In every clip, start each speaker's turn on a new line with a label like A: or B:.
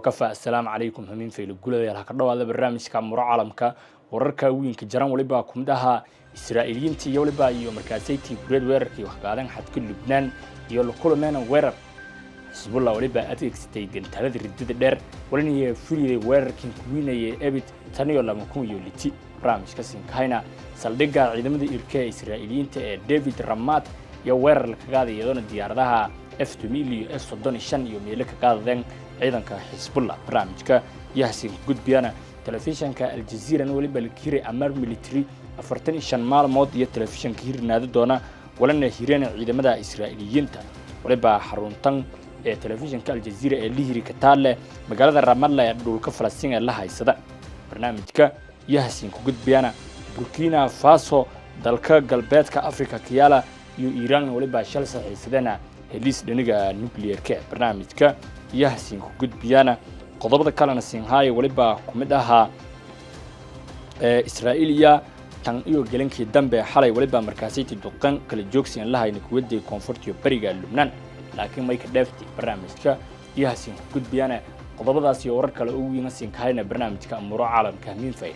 A: وكفى السلام عليكم همين في الجولة يا هكذا هذا برنامجك Arimaha Caalamka wararka weynka jaran waliba kumdaha Israa'iiliyiinta iyo waliba iyo markaasaytii gureed weerarkii wax qaadan xadka Lubnaan iyo la kulmeen weerar Hezbollah waliba adeegsatay gantaallada ridada dheer walina fuliyay weerarkii kuwinayay ebit taniyo lama kun iyo liti barnaamijka sinkayna saldhigga ciidamada irka Israa'iiliyiinta ee David Ramat iyo weerar la qaaday iyadoo diyaaradaha F2 iyo F35 iyo meelo ka qaadeen ciidanka Hezbollah barnaamijka yahsin gudbiyana telefishanka Al Jazeera waliba la kiray amar military 45 maalmood iyo telefishanka hirnaada doona walana hireen ciidamada Israa'iiliyiinta waliba xaruntan ee telefishanka Al Jazeera ee lihiri ka taale magaalada Ramallah ee dhulka Falastiin ee la haysada barnaamijka yahsin ku gudbiyana Burkina Faso dalka galbeedka Afrika kiyala iyo Iran waliba shal saxiisadana helis dhiniga nuclear-ka barnaamijka yahsin ku gudbiyana qodobada kalena sinhaay waliba kumid aha Israa'iiliya tan iyo galankii dambe xalay waliba markaasaytii duqan kala joogsiin lahayn kuwaday koonfurta bariga Lubnaan laakiin may ka dhaafti barnaamijka yahsin ku gudbiyana qodobadaas iyo warar kale oo weyn sinhaayna barnaamijka Arimaha Caalamka min fayl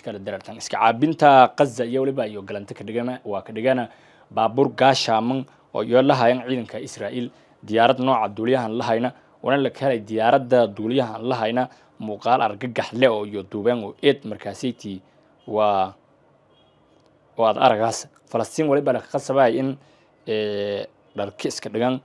A: kala darartan iska caabinta Gaza iyo waliba iyo galanta ka dhigana baabuur gaashaaman oo iyo lahayn ciidanka Israa'iil diyaarad nooca duuliyahan lahayna wana la kaalay diyaaradda duuliyahan lahayna muuqaal argagax leh oo iyo duubeen oo markaasaytii waad aragaas Falastiin waliba la qasabay in dalka iska dhigan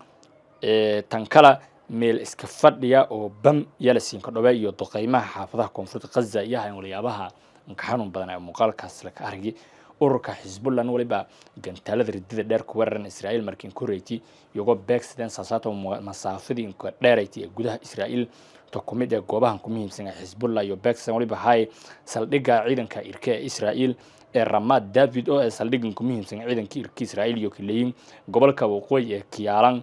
A: tan kala meel iska fadhiya oo bam yalasiin ka dhaway iyo duqeymaha xaafadaha koonfurta Gaza iyo hayn waliyaabaha xanuun badan ee muuqaalkaas la ka argay ururka Hezbollah waliba gantaalada ridada dheer ku weeraran Israa'iil markii koreyti iyago beegsadeen saasato masaafadii in ka dheerayti gudaha Israa'iil to kumid ee goobahan ku muhiimsan ee Hezbollah iyo beegsan waliba hay saldhigga ciidanka irka ee Israa'iil ee Ramat David oo ee saldhiggan ku muhiimsan ciidanka irka Israa'iil iyo kaleeyin gobolka waqooyi ee Kiyaalan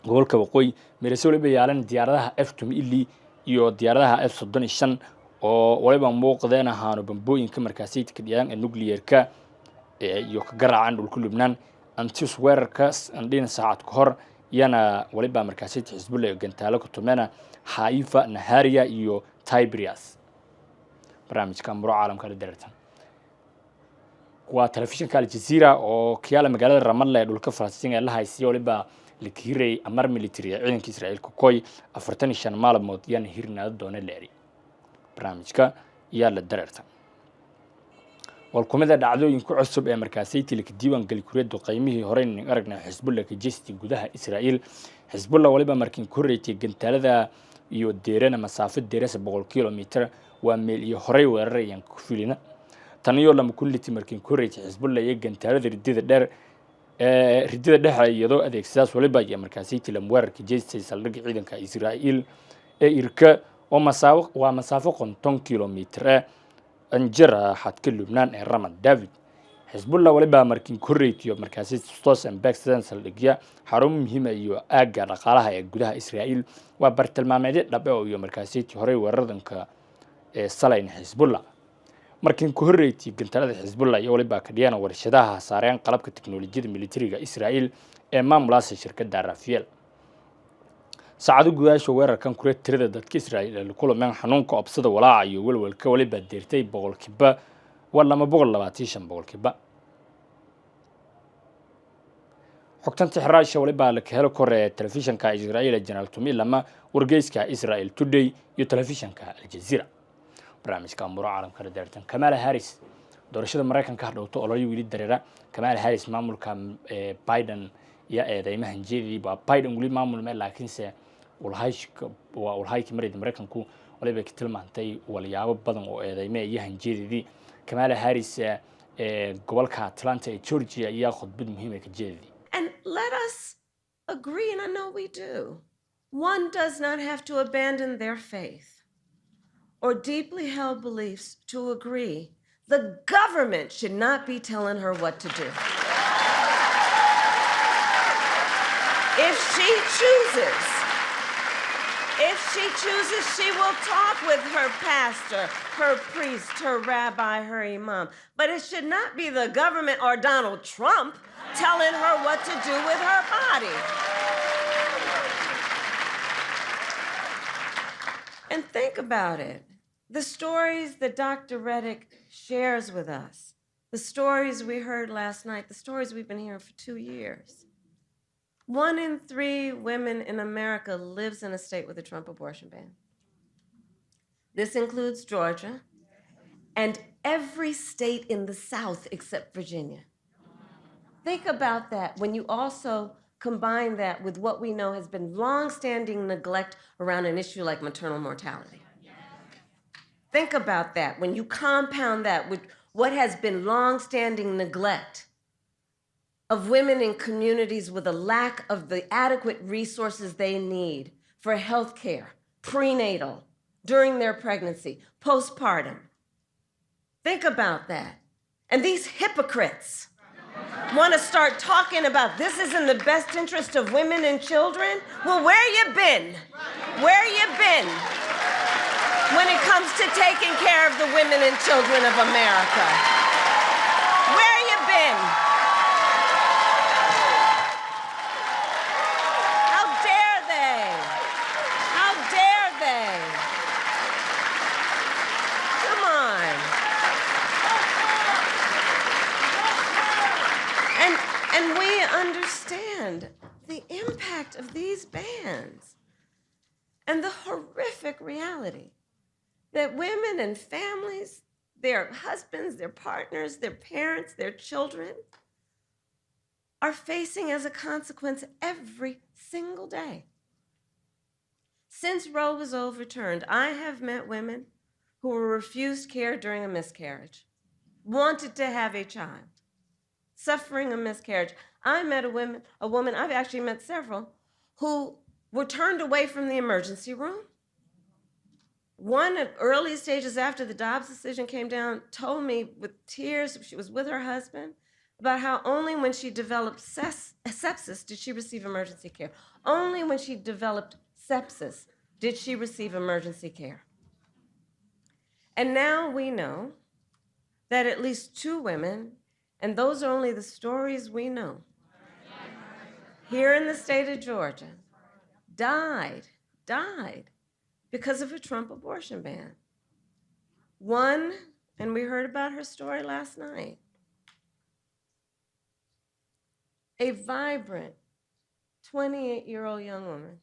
A: gobolka waqooyi meelaha waliba yaalan diyaaradaha F2 iyo diyaaradaha F35 oo waliba muuqdeen ahaano bambooyinka markaasaytii ka dhiyaan nuclear-ka iyo ka garaacan dhulka Lubnaan antis weerarkaas andina saacad ka hor yana waliba markaasaytii Hezbollah gantaalo ku tumena Haifa Nahariya iyo Tiberias barnaamijka Arimaha Caalamka la darartan waa telefishanka Al Jazeera oo kiyala magaalada Ramallah ee dhulka Falastiin ee la haysay waliba la kiray amar military ciidanka Israa'iil ku koy 45 maalmood yana hirnaada doona leeri barnaamijka yaa la darartan walkumada dhacdooyinka cusub ee markaasaytii la diiwaan gali kureed qiimihii hore in aragna Hezbollah ka jeesti gudaha Israa'iil Hezbollah waliba markii koreeyay gantaalada iyo deerana masaafad deerasa 100 kilomitir waa meel iyo hore weerarayaan ku filina tan iyo lama kulliti markii koreeyay Hezbollah iyo gantaalada ridada dheer ridada dhexe iyadoo adeegsadaas waliba iyo markaasaytii la weerarka jeestay saldhigga ciidanka Israa'iil ee irka waa masaafo 50 kilomitir anjira xadka Lubnaan ee Ramat David Hezbollah waliba markii koreeyay markaasaytii toosan beegsadeen saldhigya xarun muhiim ah iyo aaga dhaqaalaha ee gudaha Israa'iil waa bartilmaameed dhabe oo iyo markaasaytii hore weerardanka ee salayn Hezbollah markii koreeyay gantaalada Hezbollah iyo waliba ka dhiyana warshadaha saareen qalabka tiknoolajiyada militariga Israa'iil ee maamulka shirkadda Rafael saacado gudaasho weerarkan kureed tirada dadka Israa'iil ee kulmeen xanuunka obsada walaaca iyo walwalka waliba deertay boqolkiiba wala 225 xogtan tixraasha waliba la helo kore telefishanka Israa'iil ee General Tommy lama wargeyska Israel Today iyo telefishanka Al Jazeera barnaamijka Arimaha Caalamka la darartan Kamala Harris doorashada Mareykanka ka dhawto olay wili dareera Kamala Harris maamulka Biden ya eedeymahan jeedii Biden wili maamul ma laakiin se walhayki marid Mareykanku waliba ka tilmaantay walyaabo badan oo eedeyme iyo hanjeedidii Kamala Harris gobolka Atlanta ee Georgia ayaa khudbad muhiim ah ka jeediyay.
B: And let us agree, and I know we do. One does not have to abandon their faith or deeply held beliefs to agree. The government should not be telling her what to do. If she chooses, she will talk with her pastor, her priest, her rabbi, her imam. But it should not be the government or Donald Trump telling her what to do with her body. And think about it. The stories that Dr. Reddick shares with us, the stories we heard last night, the stories we've been hearing for 2 years. 1 in 3 women in America lives in a state with a Trump abortion ban. This includes Georgia and every state in the South except Virginia. Think about that when you also combine that with what we know has been long-standing neglect around an issue like maternal mortality. Think about that when you compound that with what has been long-standing neglect of women in communities with a lack of the adequate resources they need for health care, prenatal, during their pregnancy, postpartum. Think about that. And these hypocrites want to start talking about this is in the best interest of women and children? Well, where you been? Where you been when it comes to taking care of the women and children of America? Where you been? How dare they? How dare they? Come on. And we understand the impact of these bans and the horrific reality that women and families, their husbands, their partners, their parents, their children are facing as a consequence every single day. Since Roe was overturned, I have met women who were refused care during a miscarriage, wanted to have a child, suffering a miscarriage. I met a woman, I've actually met several, who were turned away from the emergency room. One at early stages after the Dobbs decision came down told me with tears, she was with her husband, about how only when she developed sepsis did she receive emergency care. Only when she developed sepsis did she receive emergency care. And now we know that at least 2 women, and those are only the stories we know, here in the state of Georgia, died because of a Trump abortion ban. One, and we heard about her story last night, a vibrant 28-year-old young woman.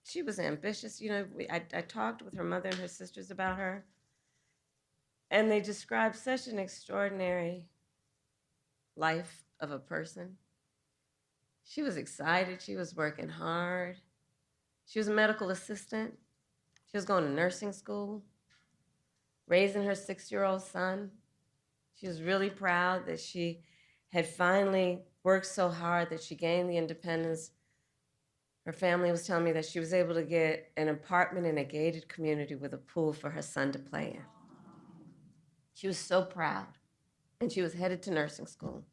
B: She was ambitious. You know, I talked with her mother and her sisters about her, and they described such an extraordinary life of a person. She was excited. She was working hard. She was a medical assistant. She was going to nursing school, raising her 6-year-old son. She was really proud that she had finally worked so hard that she gained the independence. Her family was telling me that she was able to get an apartment in a gated community with a pool for her son to play in. She was so proud, and she was headed to nursing school.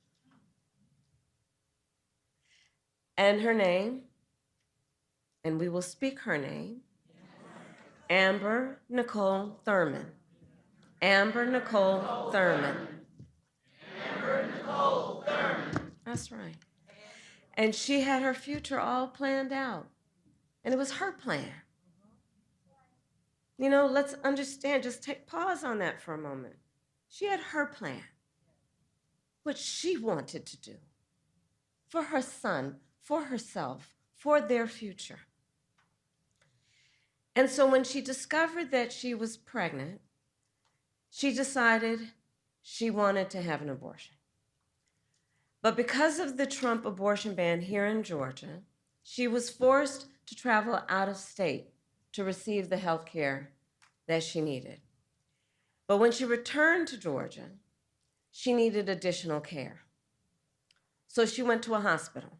B: And her name, and we will speak her name, Amber Nicole Thurman. Amber Nicole Thurman.
C: Amber Nicole Thurman.
B: That's right. And she had her future all planned out. And it was her plan. You know, let's understand, just pause on that for a moment. She had her plan, what she wanted to do for her son, for herself, for their future. And so when she discovered that she was pregnant, she decided she wanted to have an abortion. But because of the Trump abortion ban here in Georgia, she was forced to travel out of state to receive the health care that she needed. But when she returned to Georgia, she needed additional care. So she went to a hospital.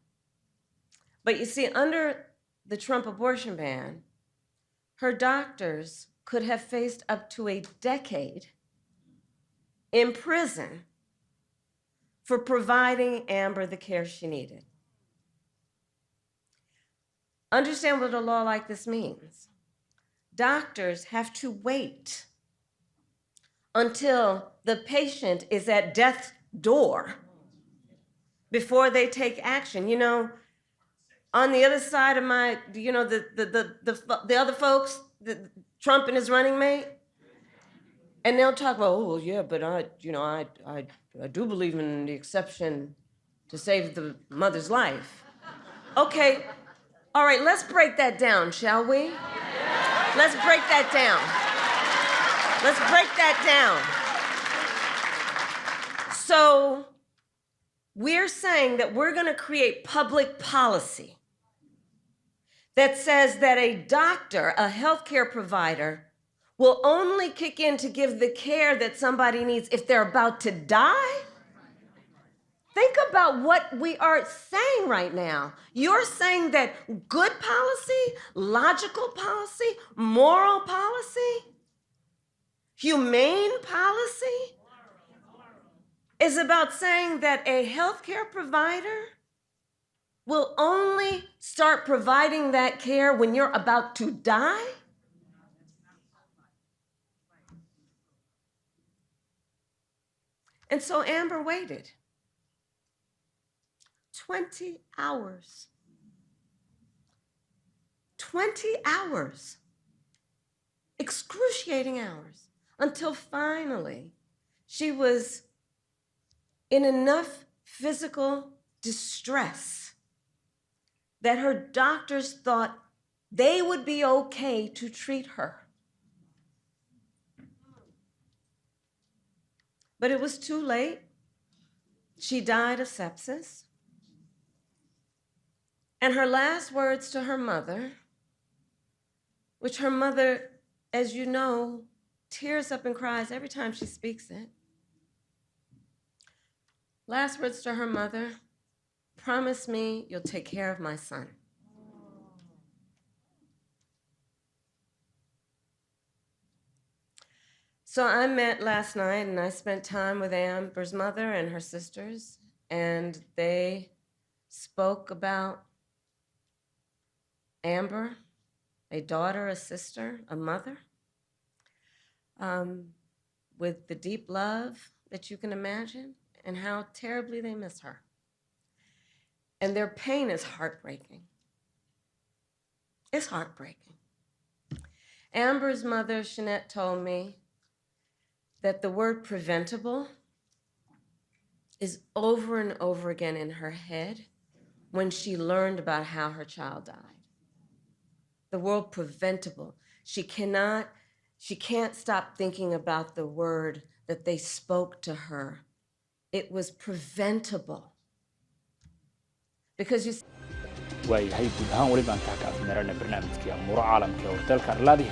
B: But you see, under the Trump abortion ban, her doctors could have faced up to a decade in prison for providing Amber the care she needed. Understand what a law like this means. Doctors have to wait until the patient is at death's door before they take action. You know, on the other side of my, you know, the other folks, Trump and his running mate, and they'll talk about, oh, well, yeah, but I do believe in the exception to save the mother's life. Okay, all right, let's break that down, shall we? Let's break that down. Let's break that down. So we're saying that we're going to create public policy that says that a doctor, a healthcare provider, will only kick in to give the care that somebody needs if they're about to die? Think about what we are saying right now. You're saying that good policy, logical policy, moral policy, humane policy is about saying that a healthcare provider will only start providing that care when you're about to die? And so Amber waited 20 hours. 20 hours. Excruciating hours. Until finally she was in enough physical distress that her doctors thought they would be okay to treat her. But it was too late. She died of sepsis. And her last words to her mother, which her mother, as you know, tears up and cries every time she speaks it. Last words to her mother, promise me you'll take care of my son. So I met last night and I spent time with Amber's mother and her sisters, and they spoke about Amber, a daughter, a sister, a mother, with the deep love that you can imagine, and how terribly they miss her. And their pain is heartbreaking. It's heartbreaking. Amber's mother, Shanette, told me that the word preventable is over and over again in her head when she learned about how her child died. The word preventable. She can't stop thinking about the word that they spoke to her. It was preventable. Because you
A: waayahay guud ahaan weli baan kaa ka afmeerana barnaamijkii amuuro caalamka ee warteelka arlaadi